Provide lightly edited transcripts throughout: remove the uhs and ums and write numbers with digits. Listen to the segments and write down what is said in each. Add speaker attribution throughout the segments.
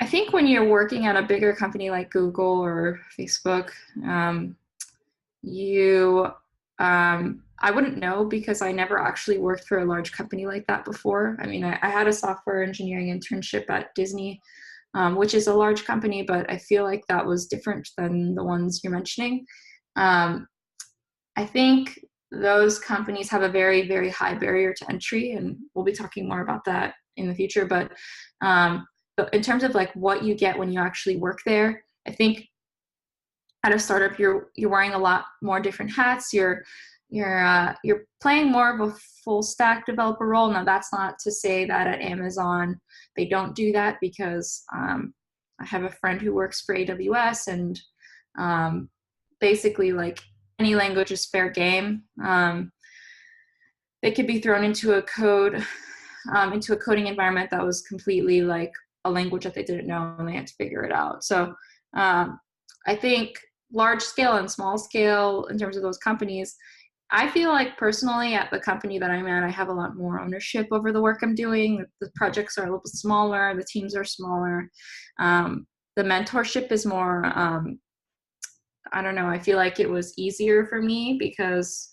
Speaker 1: I think when you're working at a bigger company like Google or Facebook, you, I wouldn't know because I never actually worked for a large company like that before. I mean, I had a software engineering internship at Disney, which is a large company, but I feel like that was different than the ones you're mentioning. Um, I think those companies have a very, very high barrier to entry, and we'll be talking more about that in the future. But in terms of like what you get when you actually work there, I think at a startup you're wearing a lot more different hats. You're playing more of a full stack developer role. Now that's not to say that at Amazon they don't do that, because I have a friend who works for AWS, and basically like any language is fair game. They could be thrown into a coding environment that was completely like a language that they didn't know, and they had to figure it out. So I think large scale and small scale in terms of those companies, I feel like personally at the company that I'm at, I have a lot more ownership over the work I'm doing. The projects are a little bit smaller, the teams are smaller. The mentorship is more, I don't know, I feel like it was easier for me because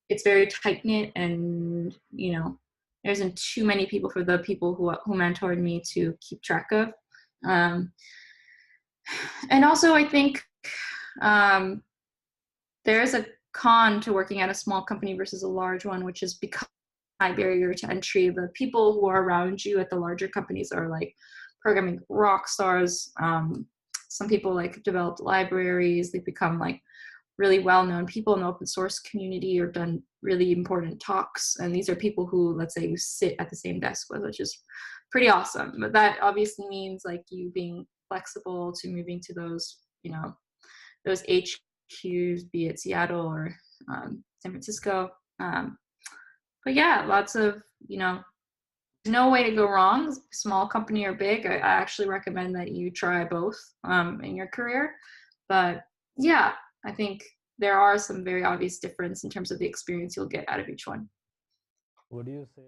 Speaker 1: it's very tight knit, and there isn't too many people for the people who mentored me to keep track of. Um, and also, I think there's a con to working at a small company versus a large one, which is because high barrier to entry. The people who are around you at the larger companies are like programming rock stars. Some people like developed libraries. They become like really well-known people in the open source community, or done really important talks. And these are people who, let's say, you sit at the same desk with, which is pretty awesome. But that obviously means like you being flexible to moving to those HQs, be it Seattle or San Francisco. But yeah, lots of, there's no way to go wrong, small company or big. I actually recommend that you try both in your career. But yeah, I think there are some very obvious difference in terms of the experience you'll get out of each one.
Speaker 2: Would you say